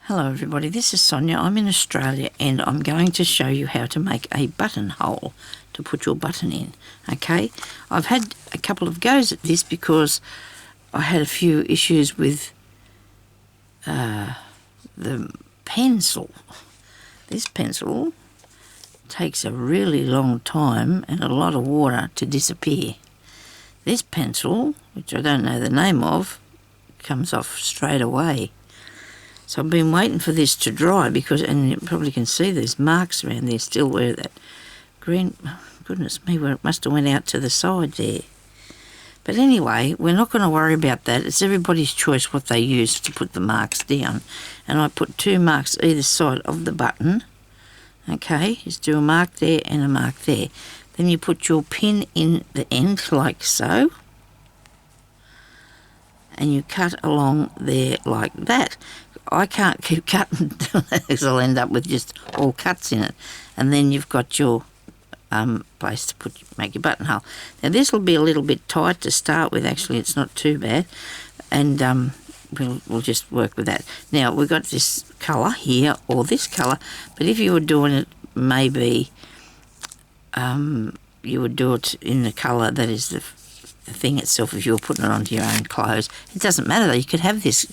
Hello everybody, this is Sonya. I'm in Australia and I'm going to show you how to make a buttonhole to put your button in, okay? I've had a couple of goes at this because I had a few issues with the pencil. This pencil takes a really long time and a lot of water to disappear. This pencil, which I don't know the name of, comes off straight away. So I've been waiting for this to dry because, and you probably can see there's marks around there still where that green, goodness me, where it must have went out to the side there. But anyway, we're not going to worry about that. It's everybody's choice what they use to put the marks down. And I put 2 marks either side of the button. Okay, just do a mark there and a mark there. Then you put your pin in the end like so. And you cut along there like that. I can't keep cutting because I'll end up with just all cuts in it. And then you've got your place to make your buttonhole. Now this will be a little bit tight to start with. Actually, it's not too bad, and we'll just work with that. Now we've got this colour here or this colour, but if you were doing it, maybe you would do it in the colour that is the thing itself. If you were putting it onto your own clothes, it doesn't matter though. You could have this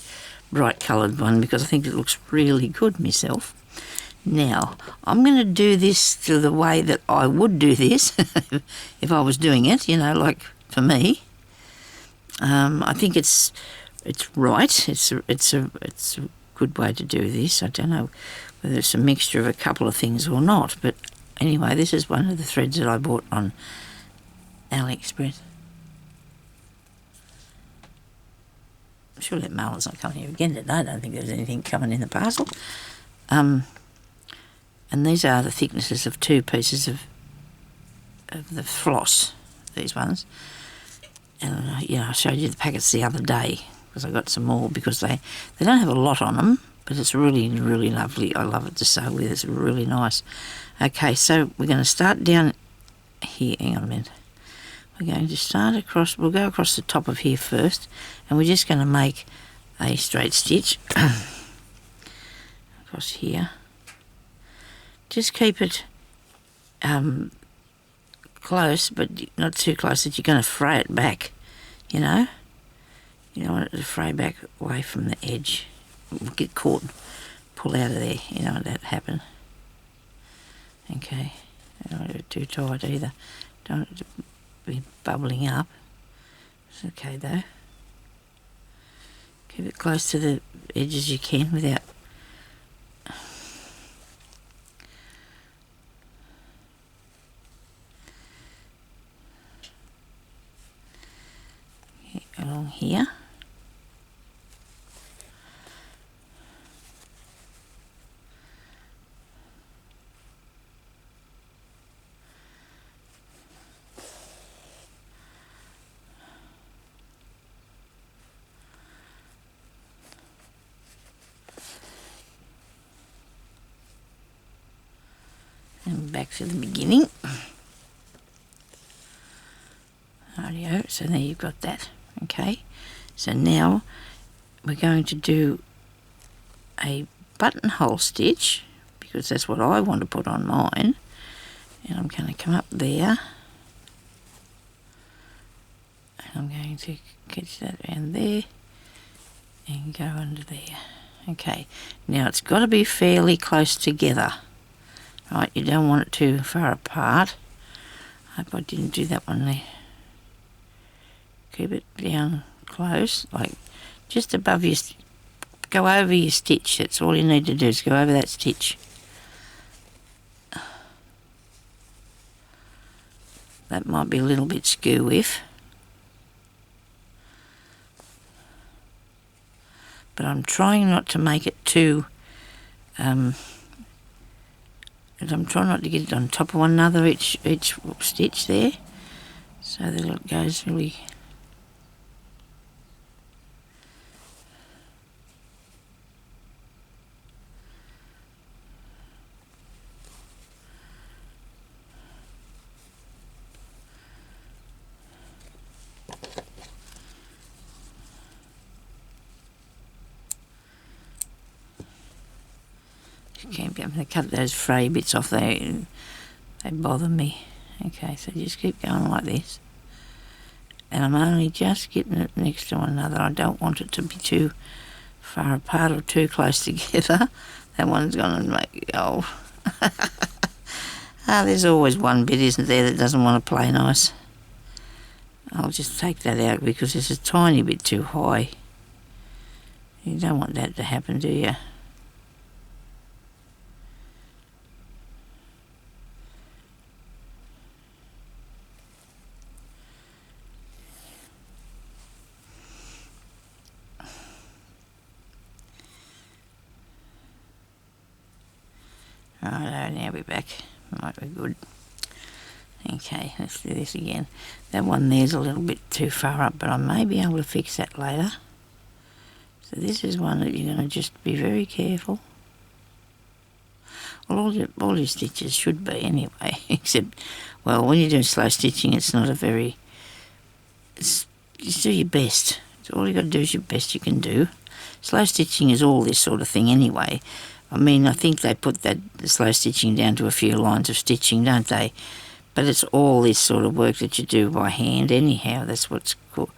bright coloured one because I think it looks really good myself. Now I'm going to do this to the way that I would do this if I was doing it, you know, like for me. I think it's right. It's a good way to do this. I don't know whether it's a mixture of a couple of things or not, but anyway, this is one of the threads that I bought on AliExpress. Sure that mail's not coming here again today. I don't think there's anything coming in the parcel. And these are the thicknesses of 2 pieces of the floss, these ones. And I showed you the packets the other day because I got some more because they don't have a lot on them, but it's really, really lovely. I love it to sew with. It's really nice. Okay, so we're going to start down here. Hang on a minute. We're going to start across, we'll go across the top of here first, and we're just going to make a straight stitch across here. Just keep it close, but not too close that you're going to fray it back, you know. You don't want it to fray back away from the edge. We'll get caught, pull out of there, you know, that happen. Okay, don't want it too tight either. Don't want it to be bubbling up. It's okay though. Keep it close to the edge as you can without along here. And back to the beginning. Rightio, so there you've got that. Okay, so now we're going to do a buttonhole stitch because that's what I want to put on mine. And I'm going to come up there. And I'm going to catch that around there and go under there. Okay, now it's got to be fairly close together. Right, you don't want it too far apart. I hope I didn't do that one there. Keep it down close, like just above your, go over your stitch. That's all you need to do is go over that stitch. That might be a little bit skew-if. But I'm trying not to make it too, and I'm trying not to get it on top of one another each stitch there, so that it goes really. Keep going. They cut those fray bits off there. They bother me. Okay, so just keep going like this. And I'm only just getting it next to one another. I don't want it to be too far apart or too close together. That one's going to make... Oh. There's always one bit, isn't there, that doesn't want to play nice. I'll just take that out because it's a tiny bit too high. You don't want that to happen, do you? Righto, now we're back. Might be good. Okay, let's do this again. That one there's a little bit too far up, but I may be able to fix that later. So this is one that you're going to just be very careful. Well, all your stitches should be anyway, except, well, when you're doing slow stitching, it's not a very... just do your best. All you got to do is your best you can do. Slow stitching is all this sort of thing anyway. I mean, I think they put that slow stitching down to a few lines of stitching, don't they? But it's all this sort of work that you do by hand anyhow. That's what's called...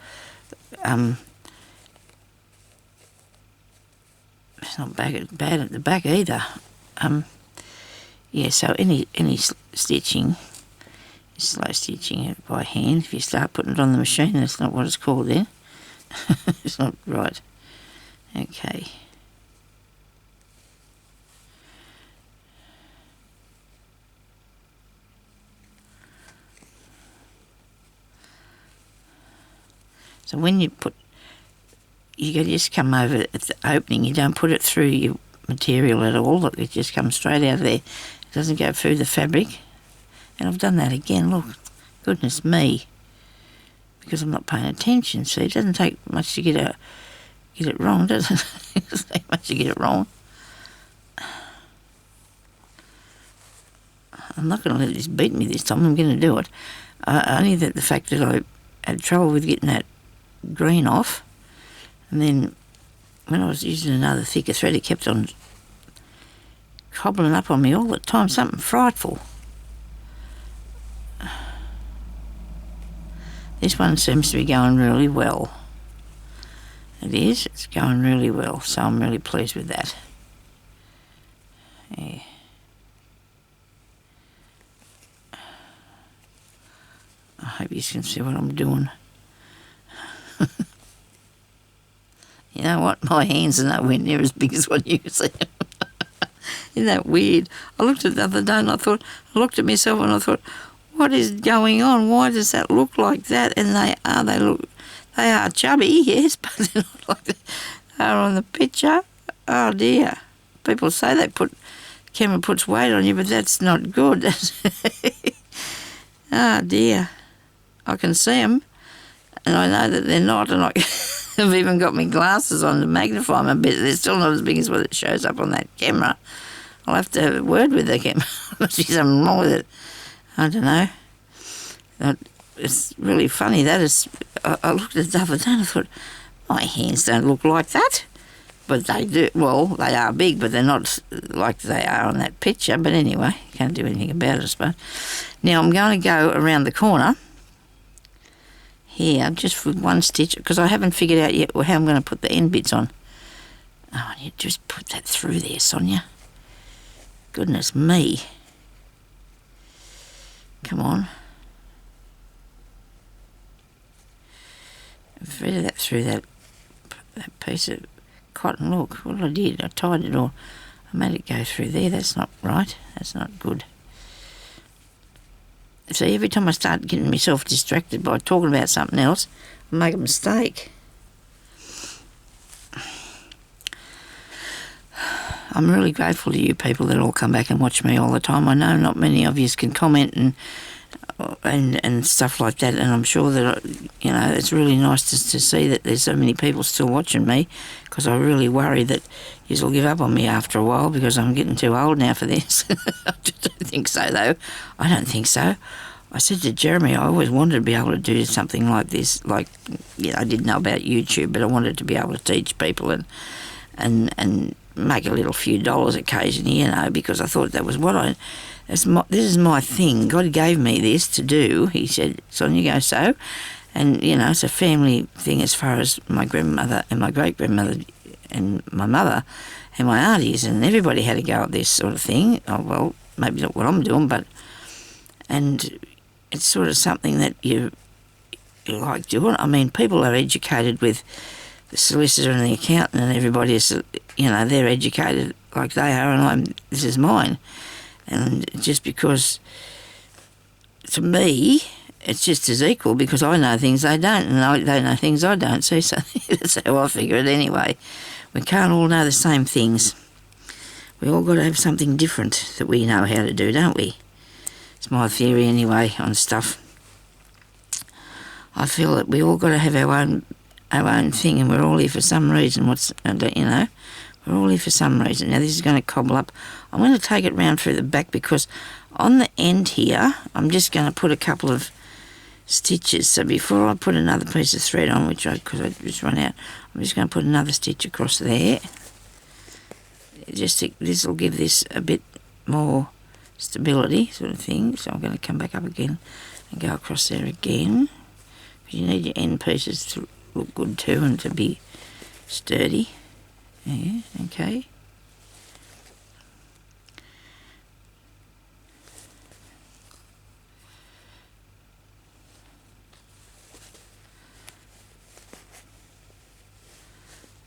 it's not bad at the back either. Yeah, so any stitching is slow stitching it by hand. If you start putting it on the machine, that's not what it's called then. It's not right. Okay. So when you put, you can just come over at the opening. You don't put it through your material at all. Look, it just comes straight out of there. It doesn't go through the fabric. And I've done that again. Look, goodness me, because I'm not paying attention. See, it doesn't take much to get it wrong, does it? It doesn't take much to get it wrong. I'm not going to let this beat me this time. I'm going to do it. Only that the fact that I had trouble with getting that green off, and then when I was using another thicker thread, it kept on cobbling up on me all the time, something frightful. This one seems to be going really well. It is, it's going really well, so I'm really pleased with that. Yeah. I hope you can see what I'm doing. You know what? My hands are nowhere near as big as what you see. Isn't that weird? I looked at it the other day and I looked at myself and I thought, what is going on? Why does that look like that? And they are chubby, yes, but they're not like they are on the picture. Oh dear. People say camera puts weight on you, but that's not good. Oh dear. I can see them, and I know that they're not, and I've even got my glasses on to magnify them a bit. They're still not as big as what it shows up on that camera. I'll have to have a word with the camera. There's something wrong with it. I don't know. It's really funny. That is, I looked at it the other day and I thought, my hands don't look like that. But they do. Well, they are big, but they're not like they are on that picture. But anyway, can't do anything about it, I suppose. Now I'm going to go around the corner here, just with one stitch, because I haven't figured out yet how I'm going to put the end bits on. Oh, and you just put that through there, Sonya. Goodness me. Come on. Threaded that through that piece of cotton. Look, what I did, I tied it all. I made it go through there. That's not right. That's not good. See, every time I start getting myself distracted by talking about something else, I make a mistake. I'm really grateful to you people that all come back and watch me all the time. I know not many of you can comment and stuff like that, and I'm sure that, it's really nice to see that there's so many people still watching me, because I really worry that you'll give up on me after a while because I'm getting too old now for this. I just don't think so, though. I don't think so. I said to Jeremy, I always wanted to be able to do something like this. I didn't know about YouTube, but I wanted to be able to teach people and make a little few dollars occasionally, you know, because I thought that was what this is my thing. God gave me this to do. He said, Sonya, go sew. And, you know, it's a family thing as far as my grandmother and my great-grandmother and my mother and my aunties, and everybody had to go at this sort of thing. Oh, well, maybe not what I'm doing, but... And it's sort of something that you like doing. I mean, people are educated with the solicitor and the accountant, and everybody is, you know, they're educated like they are, and this is mine. And just because, to me, it's just as equal, because I know things they don't, and they know things I don't. See, so that's how I figure it anyway. We can't all know the same things. We all got to have something different that we know how to do, don't we? It's my theory anyway on stuff. I feel that we all got to have our own thing, and we're all here for some reason. You know, we're all here for some reason. Now this is going to cobble up. I'm going to take it round through the back, because on the end here, I'm just going to put a couple of stitches. So before I put another piece of thread on, because I just run out, I'm just going to put another stitch across there. This will give this a bit more stability, sort of thing. So I'm going to come back up again and go across there again. You need your end pieces to look good too, and to be sturdy. Yeah, okay.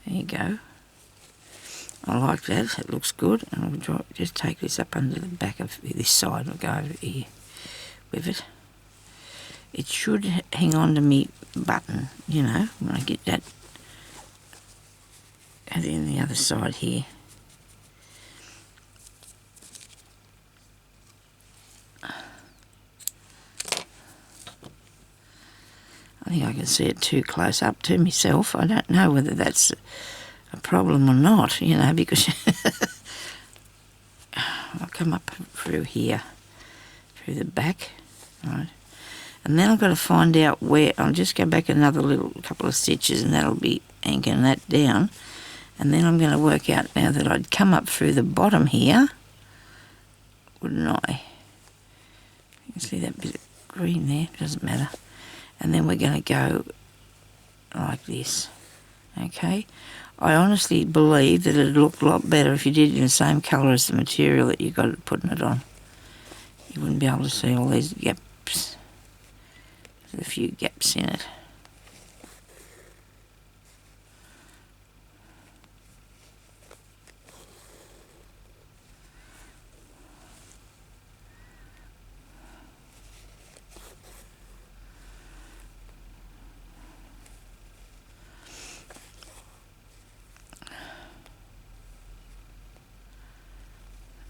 There you go. I like that. It looks good. And I'll just take this up under the back of this side. I'll go over here with it. It should hang on to me button, you know, when I get that. And then the other side here. I think I can see it too close up to myself. I don't know whether that's a problem or not, you know, because I'll come up through here, through the back, right? And then I've got to find out where. I'll just go back another couple of stitches, and that'll be anchoring that down. And then I'm going to work out now that I'd come up through the bottom here, wouldn't I? You can see that bit of green there, doesn't matter. And then we're going to go like this, okay? I honestly believe that it'd look a lot better if you did it in the same colour as the material that you got it putting it on. You wouldn't be able to see all these gaps. There's a few gaps in it.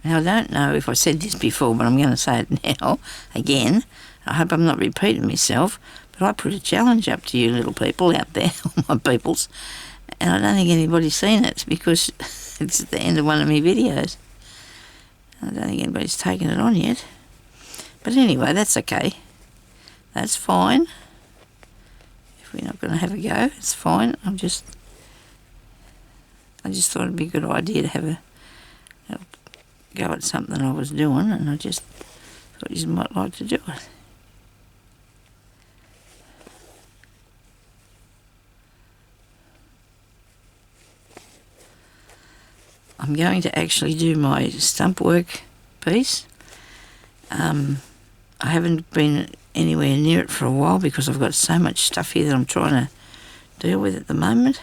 Now, I don't know if I said this before, but I'm going to say it now again. I hope I'm not repeating myself, but I put a challenge up to you little people out there, my peoples, and I don't think anybody's seen it, because it's at the end of one of my videos. I don't think anybody's taken it on yet. But anyway, that's okay. That's fine. If we're not going to have a go, it's fine. I just thought it'd be a good idea to have a go at something I was doing, and I just thought you might like to do it. I'm going to actually do my stump work piece. I haven't been anywhere near it for a while, because I've got so much stuff here that I'm trying to deal with at the moment.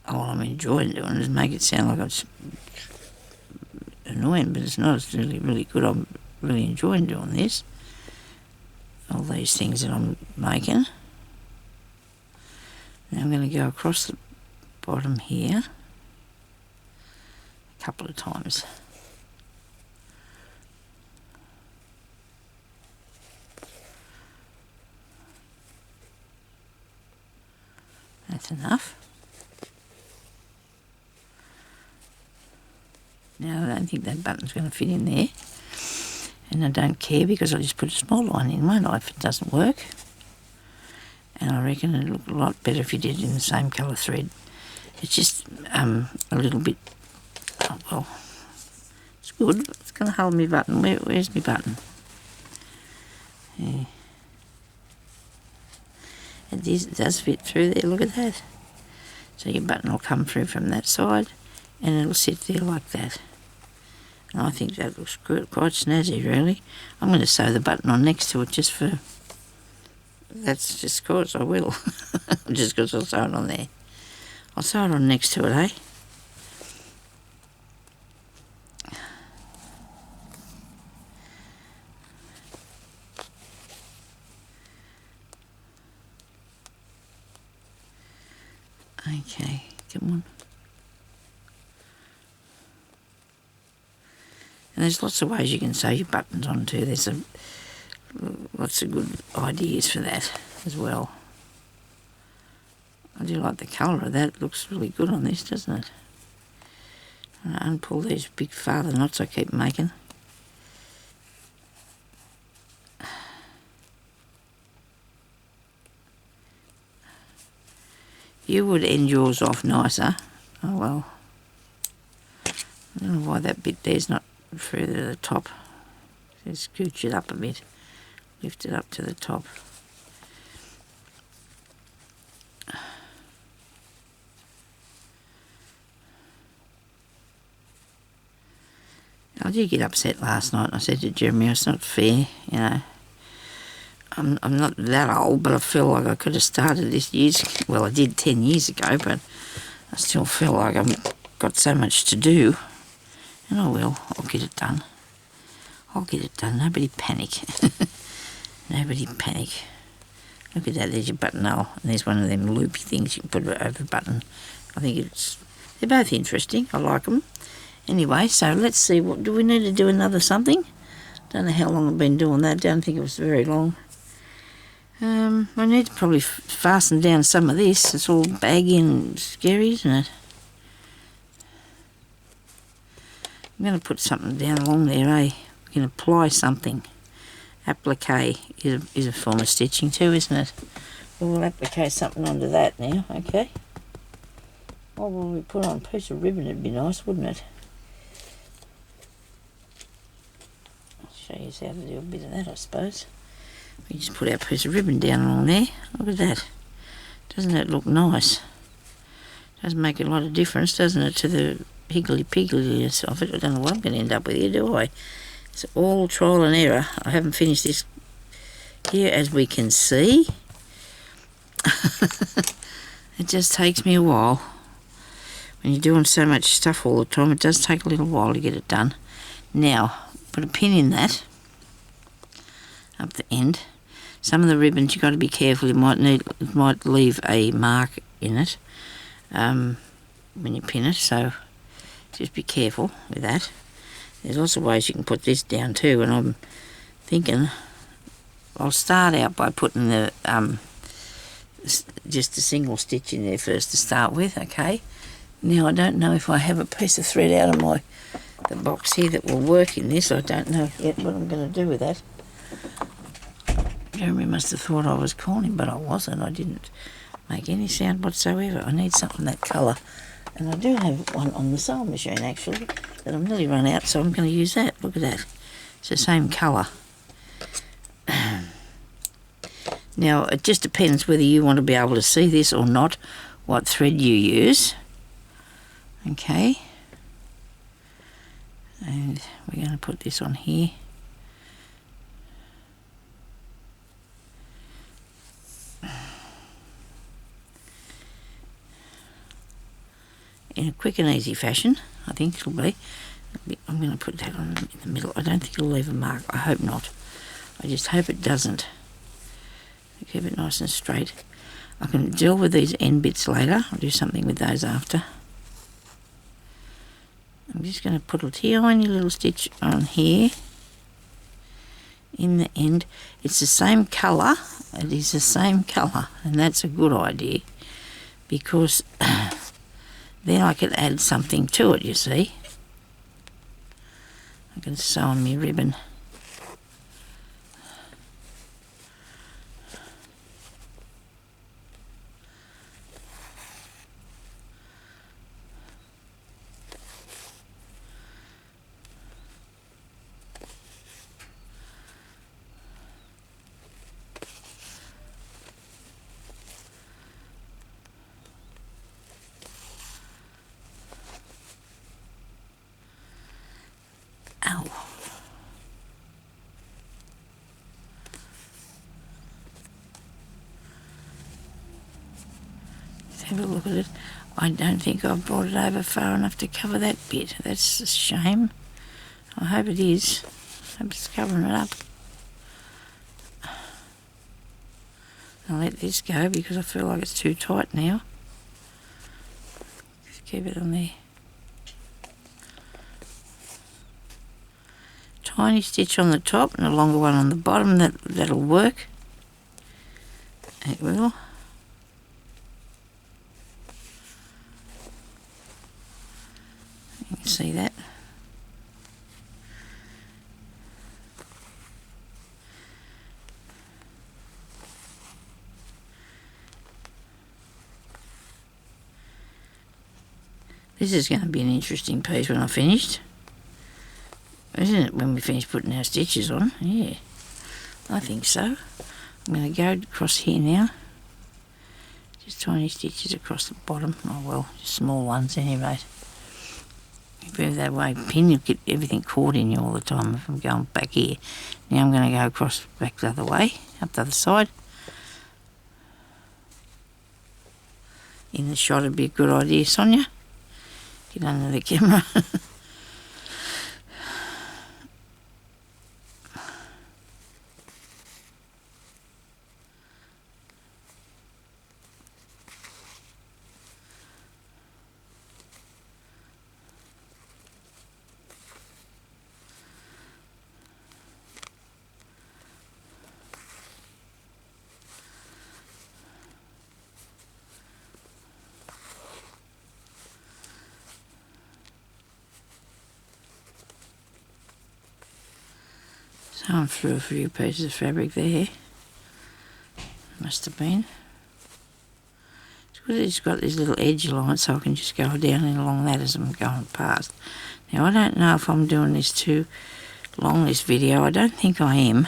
All I'm enjoying doing is make it sound like it's annoying, but it's not. It's really, really good. I'm really enjoying doing this. All these things that I'm making. Now I'm going to go across the bottom here a couple of times. That's enough. Now, I don't think that button's going to fit in there, and I don't care, because I'll just put a small line in, won't I, if it doesn't work. And I reckon it'd look a lot better if you did it in the same colour thread It's just a little bit, oh, well, it's good. It's going to hold me button. Where's my button? Yeah. It does fit through there, look at that. So your button will come through from that side and it'll sit there like that. And I think that looks good, quite snazzy really. I'm going to sew the button on next to it just for, that's just cause I will. Just because I'll sew it on there. I'll sew it on next to it, eh? Okay, come on. And there's lots of ways you can sew your buttons on too. There's lots of good ideas for that as well. I do like the colour of that. It looks really good on this, doesn't it? And unpull these big father knots I keep making. You would end yours off nicer. Oh well. I don't know why that bit there's not further to the top. Just scooch it up a bit. Lift it up to the top. I did get upset last night. I said to Jeremy, it's not fair, you know. I'm not that old, but I feel like I could have started this years. Well, I did 10 years ago, but I still feel like I've got so much to do. And I will. I'll get it done. I'll get it done. Nobody panic. Nobody panic. Look at that. There's your buttonhole. And there's one of them loopy things you can put over the button. I think they're both interesting. I like them. Anyway, so let's see. What do we need to do? Another something? Don't know how long I've been doing that. Don't think it was very long. I need to probably fasten down some of this. It's all baggy and scary, isn't it? I'm going to put something down along there, eh? We can apply something. Applique is a form of stitching too, isn't it? We'll applique something onto that now, okay? What will we put on? A piece of ribbon, it'd be nice, wouldn't it? I'll show you how to do a bit of that, I suppose. We just put our piece of ribbon down along there. Look at that. Doesn't that look nice? Does make a lot of difference, doesn't it, to the higgledy-piggliness of it. I don't know what I'm going to end up with here, do I? It's all trial and error. I haven't finished this here, as we can see. It just takes me a while. When you're doing so much stuff all the time, it does take a little while to get it done. Now, put a pin in that, up the end. Some of the ribbons you've got to be careful. You might leave a mark in it when you pin it, so just be careful with that. There's lots of ways you can put this down too, and I'm thinking I'll start out by putting the just a single stitch in there first to start with, okay? Now I don't know if I have a piece of thread out of the box here that will work in this. I don't know yet what I'm going to do with that. Jeremy must have thought I was calling, but I wasn't. I didn't make any sound whatsoever. I need something that colour. And I do have one on the sewing machine, actually, that I'm nearly run out, so I'm going to use that. Look at that. It's the same colour. Now, it just depends whether you want to be able to see this or not, what thread you use. Okay. And we're going to put this on here. In a quick and easy fashion, I think it'll be. I'm going to put that on in the middle. I don't think it'll leave a mark. I hope not. I just hope it doesn't. Keep it nice and straight. I can deal with these end bits later. I'll do something with those after. I'm just going to put a tiny little stitch on here in the end. It's the same colour. It is the same colour, and that's a good idea, because then I can add something to it, you see. I can sew on my ribbon. have a look at it. I don't think I've brought it over far enough to cover that bit. That's a shame. I hope it is. I hope it's covering it up. I'll let this go because I feel like it's too tight now. Just keep it on there. Tiny stitch on the top and a longer one on the bottom. That'll work. It will. You can see that. This is going to be an interesting piece when I'm finished. Isn't it, when we finish putting our stitches on? Yeah, I think so. I'm going to go across here now. Just tiny stitches across the bottom. Oh well, just small ones anyway. If you move that way, pin, you'll get everything caught in you all the time if I'm going back here. Now I'm going to go across back the other way, up the other side. In the shot would be a good idea, Sonya. Get under the camera. So I'm through a few pieces of fabric there. Must have been. It's good that it's got this little edge lines so I can just go down and along that as I'm going past. Now I don't know if I'm doing this too long, this video. I don't think I am.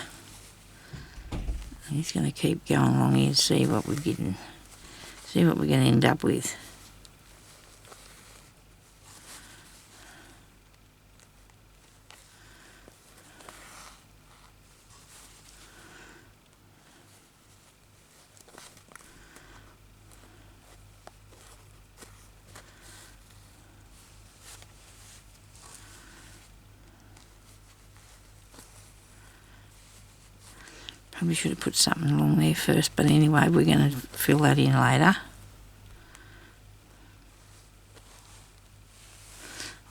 I'm just going to keep going along here and see what we're getting. See what we're going to end up with. Probably should have put something along there first, but anyway, we're going to fill that in later.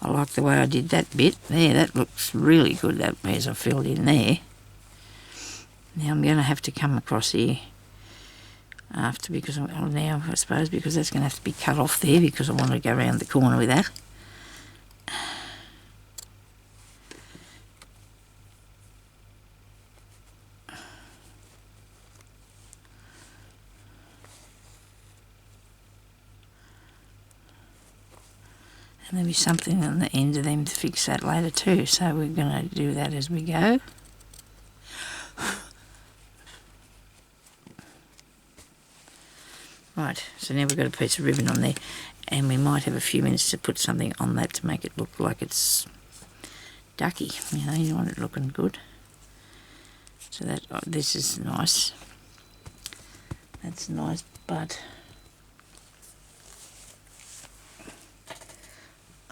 I like the way I did that bit there. That looks really good, that as I filled in there. Now I'm going to have to come across here after, because now I suppose because that's going to have to be cut off there because I want to go around the corner with that. And there'll be something on the end of them to fix that later too, so we're going to do that as we go. Right, so now we've got a piece of ribbon on there, and we might have a few minutes to put something on that to make it look like it's ducky. You know, you want it looking good. So that this is nice. That's nice, but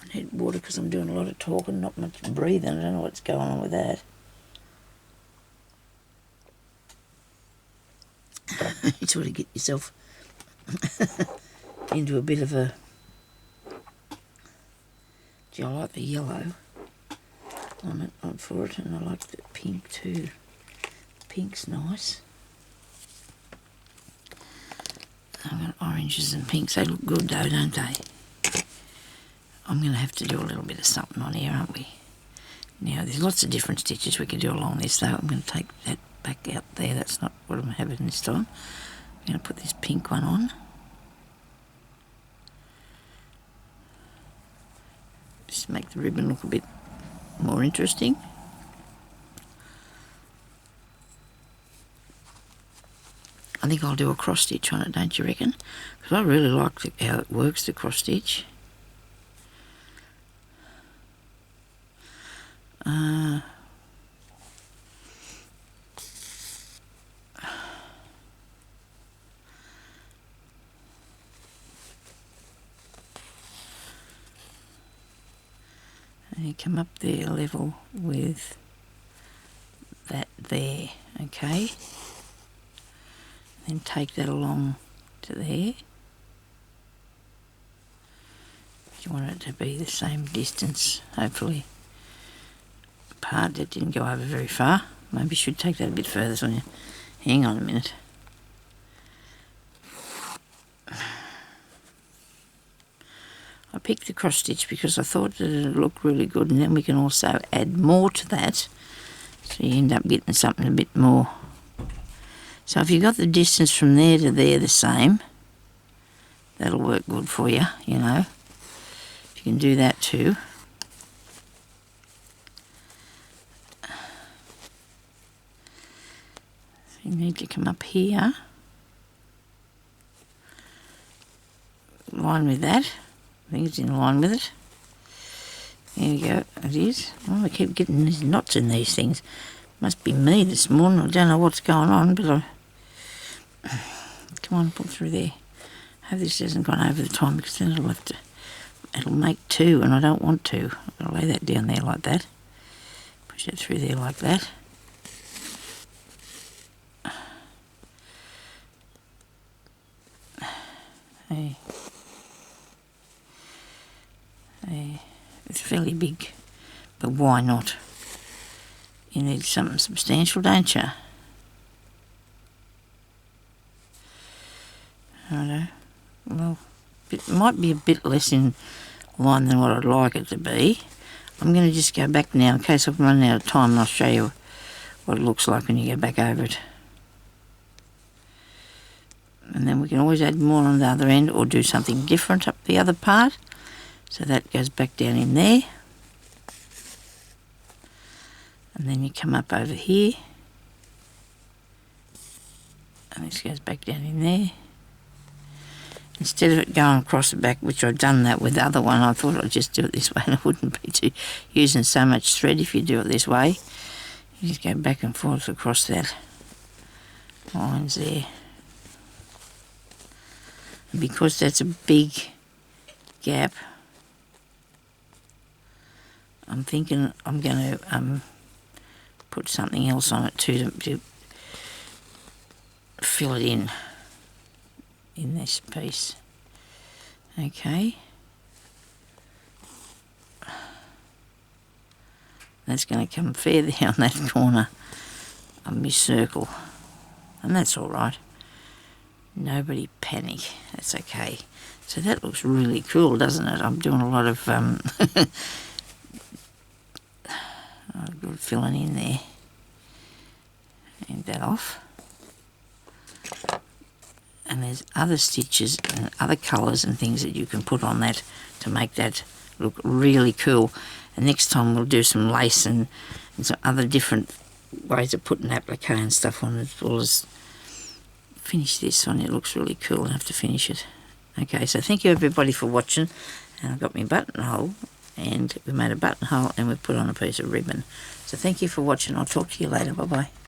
I need water because I'm doing a lot of talking, not much breathing. I don't know what's going on with that. You sort of get yourself into a bit of a... Gee, I like the yellow on it, for it, and I like the pink too. Pink's nice. I've got oranges and pinks. They look good though, don't they? I'm going to have to do a little bit of something on here, aren't we? Now, there's lots of different stitches we can do along this, though. I'm going to take that back out there. That's not what I'm having this time. I'm going to put this pink one on. Just make the ribbon look a bit more interesting. I think I'll do a cross stitch on it, don't you reckon? Because I really like how it works, the cross stitch. And you come up there level with that there, okay? Then take that along to there. You want it to be the same distance, hopefully. Apart, that didn't go over very far. Maybe you should take that a bit further, Sonya. Hang on a minute. I picked the cross stitch because I thought that it would look really good, and then we can also add more to that, so you end up getting something a bit more. So if you've got the distance from there to there the same, that'll work good for you, you know. You can do that too. So you need to come up here, in line with that. I think it's in line with it. There you go, it is. Oh, I keep getting these knots in these things. Must be me this morning. I don't know what's going on, but come on, pull through there. Hope this hasn't gone over the time, because then it'll make two, and I don't want to. I'll lay that down there like that. Push it through there like that. Hey. It's fairly big, but why not? You need something substantial, don't you? Righto. Well, it might be a bit less in line than what I'd like it to be. I'm going to just go back now in case I've run out of time, and I'll show you what it looks like when you go back over it. And then we can always add more on the other end, or do something different up the other part. So that goes back down in there. And then you come up over here. And this goes back down in there. Instead of it going across the back, which I've done that with the other one, I thought I'd just do it this way, and it wouldn't be using so much thread if you do it this way. You just go back and forth across that lines there. And because that's a big gap, I'm thinking I'm going to put something else on it too to fill it in this piece. Okay. That's going to come fair down that corner of my circle, and that's all right. Nobody panic. That's okay. So that looks really cool, doesn't it? I'm doing a lot of good filling in there. And that off. And there's other stitches and other colours and things that you can put on that to make that look really cool. And next time we'll do some lace and some other different ways of putting applique and stuff on, as well as finish this on. It looks really cool. I have to finish it. Okay, so thank you everybody for watching. And I've got my buttonhole, and we made a buttonhole and we put on a piece of ribbon. So thank you for watching. I'll talk to you later. Bye bye.